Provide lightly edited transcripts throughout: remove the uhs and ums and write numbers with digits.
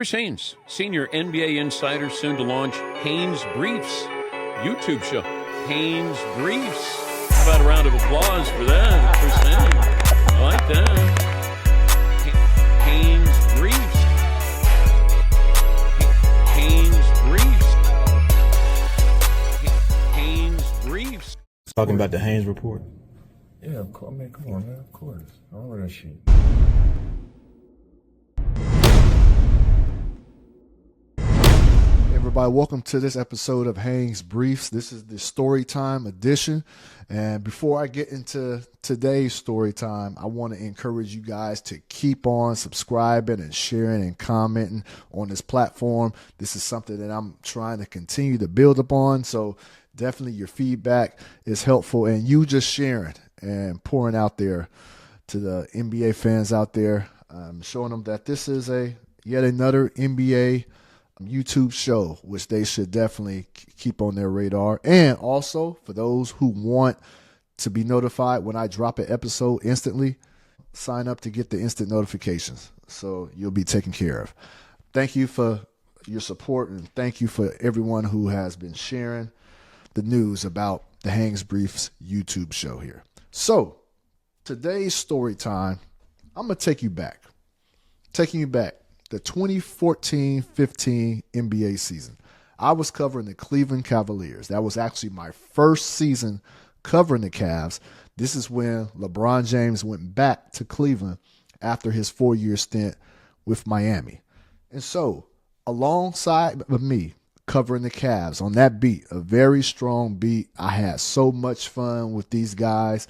Chris Haynes, senior NBA insider, soon to launch Haynes Briefs YouTube show. Haynes Briefs. How about a round of applause for that, Chris Haynes? I like that. Haynes Briefs. Haynes Briefs. Haynes Briefs. Talking about the Haynes report. Yeah, I mean, come on, man. Of course. I remember that shit. Everybody, welcome to this episode of Haynes Briefs. This is the story time edition. And before I get into today's story time, I want to encourage you guys to keep on subscribing and sharing and commenting on this platform. This is something that I'm trying to continue to build upon. So definitely your feedback is helpful, and you just sharing and pouring out there to the NBA fans out there, showing them that this is yet another NBA YouTube show, which they should definitely keep on their radar. And also, for those who want to be notified when I drop an episode instantly, sign up to get the instant notifications, so you'll be taken care of. Thank you for your support, and thank you for everyone who has been sharing the news about the Haynes Briefs YouTube show here. So, today's story time, I'm going to take you back. The 2014-15 NBA season. I was covering the Cleveland Cavaliers. That was actually my first season covering the Cavs. This is when LeBron James went back to Cleveland after his 4-year stint with Miami. And so, alongside of me covering the Cavs on that beat, a very strong beat, I had so much fun with these guys.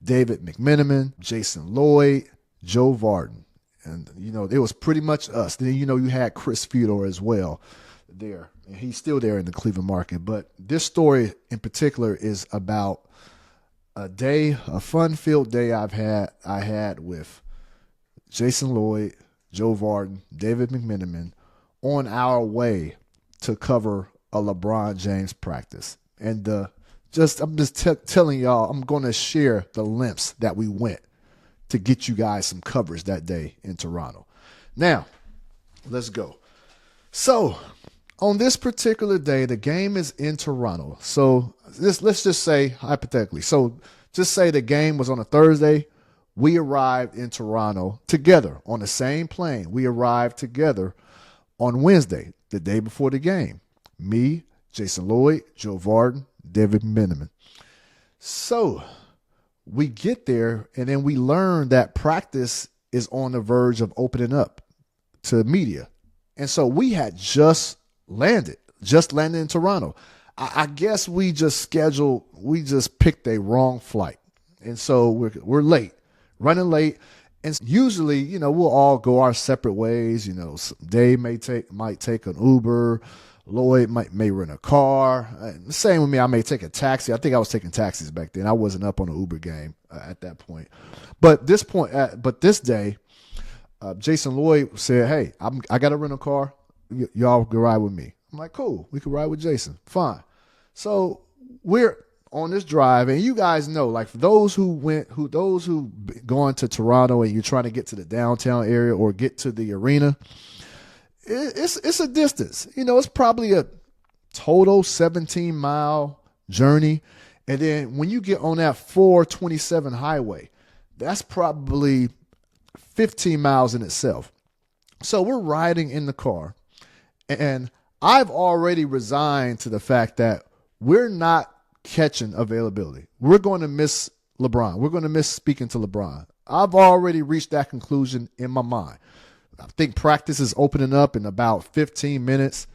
David McMenamin, Jason Lloyd, Joe Varden. And, it was pretty much us. Then, you had Chris Fedor as well there. And he's still there in the Cleveland market. But this story in particular is about a fun-filled day I had with Jason Lloyd, Joe Varden, David McMenamin on our way to cover a LeBron James practice. And I'm just telling y'all, I'm going to share the lengths that we went to get you guys some coverage that day in Toronto. Now, let's go. So, on this particular day, the game is in Toronto. So, let's just say, hypothetically, just say the game was on a Thursday. We arrived in Toronto together on the same plane. We arrived together on Wednesday, the day before the game. Me, Jason Lloyd, Joe Varden, David McMenamin. So, we get there, and then we learn that practice is on the verge of opening up to media. And so we had just landed in Toronto. I guess we just picked a wrong flight. And so we're late, running late. And usually, we'll all go our separate ways. Dave might take an Uber. Lloyd may rent a car. Same with me. I may take a taxi. I think I was taking taxis back then. I wasn't up on the Uber game at that point. But this day, Jason Lloyd said, "Hey, I got to rent a car. Y'all can ride with me." I'm like, "Cool. We can ride with Jason. Fine." So we're on this drive, and you guys know, like, for those who going to Toronto and you're trying to get to the downtown area or get to the arena, it's a distance. It's probably a total 17-mile journey. And then when you get on that 427 highway, that's probably 15 miles in itself. So we're riding in the car, and I've already resigned to the fact that we're not catching availability. We're going to miss LeBron. We're going to miss speaking to LeBron. I've already reached that conclusion in my mind. I think practice is opening up in about 15 minutes.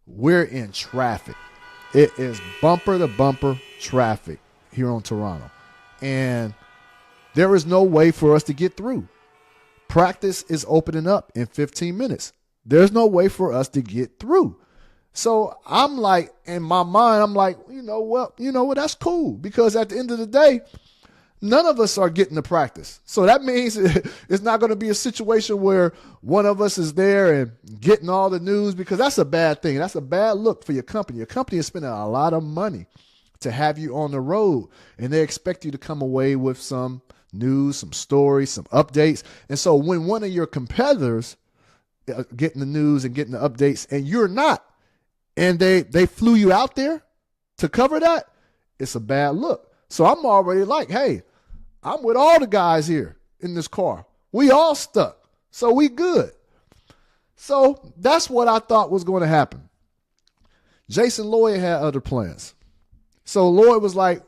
We're in traffic. It is bumper-to-bumper traffic here on Toronto. And there is no way for us to get through. Practice is opening up in 15 minutes. There's no way for us to get through. So I'm like, in my mind, I'm like, you know what, that's cool. Because at the end of the day, none of us are getting to practice. So that means it's not going to be a situation where one of us is there and getting all the news, because that's a bad thing. That's a bad look for your company. Your company is spending a lot of money to have you on the road, and they expect you to come away with some news, some stories, some updates. And so when one of your competitors getting the news and getting the updates, and you're not, and they flew you out there to cover that, it's a bad look. So I'm already like, hey, I'm with all the guys here in this car. We all stuck, so we good. So that's what I thought was going to happen. Jason Lloyd had other plans. So Lloyd was like,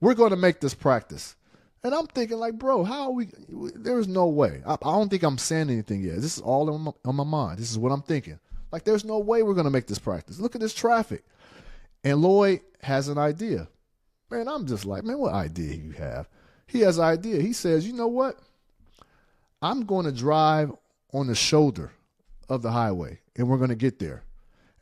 we're going to make this practice. And I'm thinking like, bro, how are we? There's no way. I don't think I'm saying anything yet. This is all on my mind. This is what I'm thinking. Like, there's no way we're going to make this practice. Look at this traffic. And Lloyd has an idea. Man, I'm just like, man, what idea you have? He has an idea. He says, you know what? I'm going to drive on the shoulder of the highway, and we're going to get there.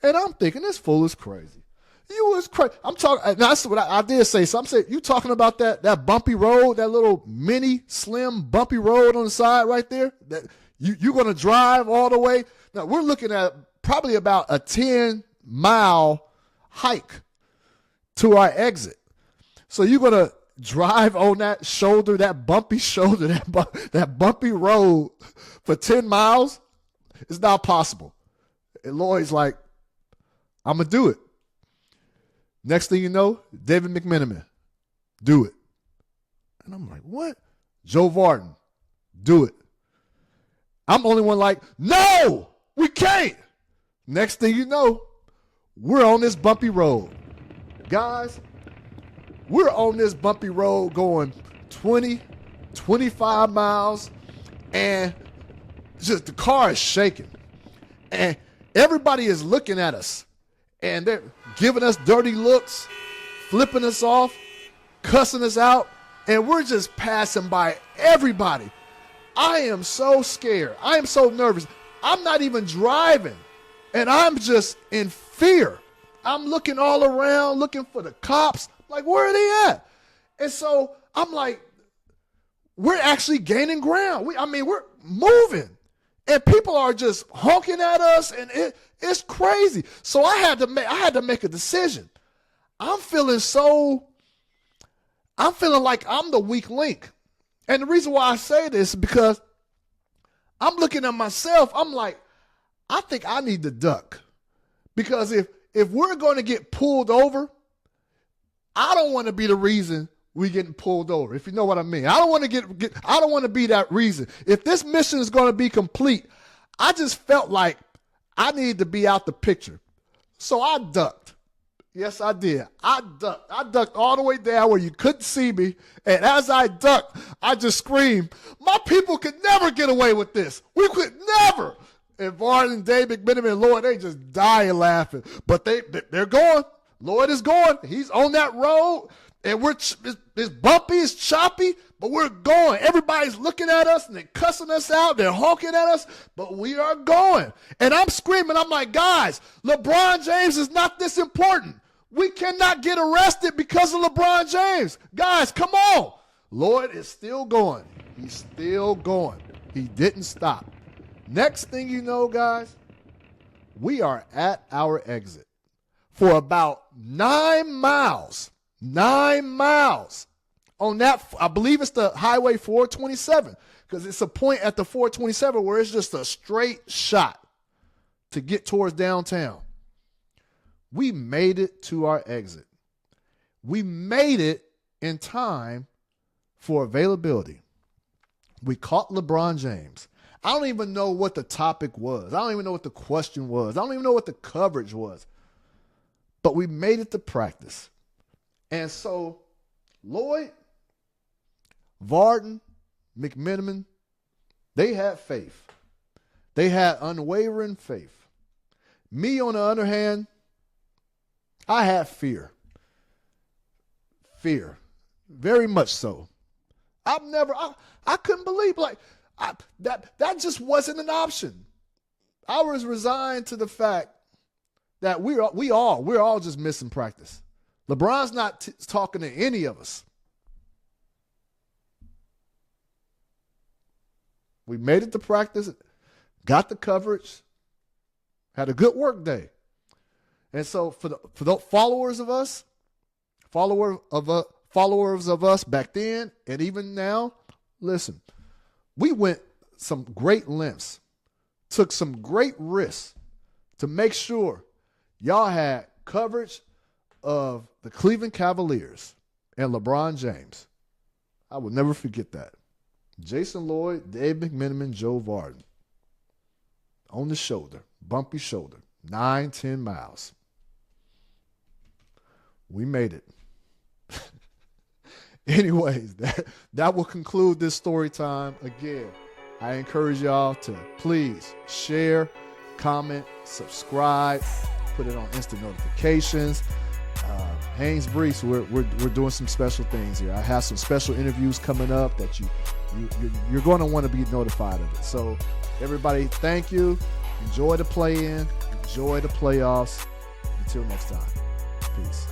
And I'm thinking, this fool is crazy. You was crazy. I'm talking. That's what I did say. So I'm saying, you talking about that bumpy road, that little mini, slim, bumpy road on the side right there? That you're going to drive all the way? Now, we're looking at probably about a 10-mile hike to our exit. So you're going to drive on that shoulder, that bumpy shoulder, that bumpy road for 10 miles? It's not possible. And Lloyd's like, I'm going to do it. Next thing you know, David McMenamin, do it. And I'm like, what? Joe Varden, do it. I'm the only one like, no, we can't. Next thing you know, we're on this bumpy road. Guys, we're on this bumpy road going 20, 25 miles, and just the car is shaking. And everybody is looking at us, and they're giving us dirty looks, flipping us off, cussing us out, and we're just passing by everybody. I am so scared. I am so nervous. I'm not even driving, and I'm just in fear. I'm looking all around, looking for the cops. Like, where are they at? And so I'm like, we're actually gaining ground. We're moving. And people are just honking at us, and it's crazy. So I had to make a decision. I'm feeling like I'm the weak link. And the reason why I say this is because I'm looking at myself. I'm like, I think I need to duck. Because if we're going to get pulled over, I don't want to be the reason we getting pulled over, if you know what I mean. I don't want to I don't want to be that reason. If this mission is going to be complete, I just felt like I needed to be out the picture. So I ducked. Yes, I did. I ducked. I ducked all the way down where you couldn't see me. And as I ducked, I just screamed, my people could never get away with this. We could never. And Varden, Dave McMenamin, and Lloyd, they just dying laughing. But they're going. Lloyd is going. He's on that road. And it's bumpy, it's choppy, but we're going. Everybody's looking at us and they're cussing us out. They're honking at us, but we are going. And I'm screaming. I'm like, guys, LeBron James is not this important. We cannot get arrested because of LeBron James. Guys, come on. Lloyd is still going. He's still going. He didn't stop. Next thing you know, guys, we are at our exit for about 9 miles. 9 miles on that. I believe it's the Highway 427, because it's a point at the 427 where it's just a straight shot to get towards downtown. We made it to our exit. We made it in time for availability. We caught LeBron James. I don't even know what the topic was. I don't even know what the question was. I don't even know what the coverage was. But we made it to practice. And so Lloyd, Varden, McMenamin, they had faith. They had unwavering faith. Me, on the other hand, I had fear. Fear. Very much so. I couldn't believe, that just wasn't an option. I was resigned to the fact that we're all just missing practice. LeBron's not talking to any of us. We made it to practice, got the coverage, had a good work day. And so for the followers of us back then and even now, listen, we went some great lengths took some great risks to make sure y'all had coverage of the Cleveland Cavaliers and LeBron James. I will never forget that. Jason Lloyd, Dave McMenamin, Joe Varden. On the shoulder, bumpy shoulder, 9-10 miles. We made it. Anyways, that will conclude this story time. Again, I encourage y'all to please share, comment, subscribe, put it on instant notifications. Haynes Briefs, we're doing some special things here. I have some special interviews coming up that you're going to want to be notified of it. So everybody, thank you. Enjoy the play-in. Enjoy the playoffs. Until next time, peace.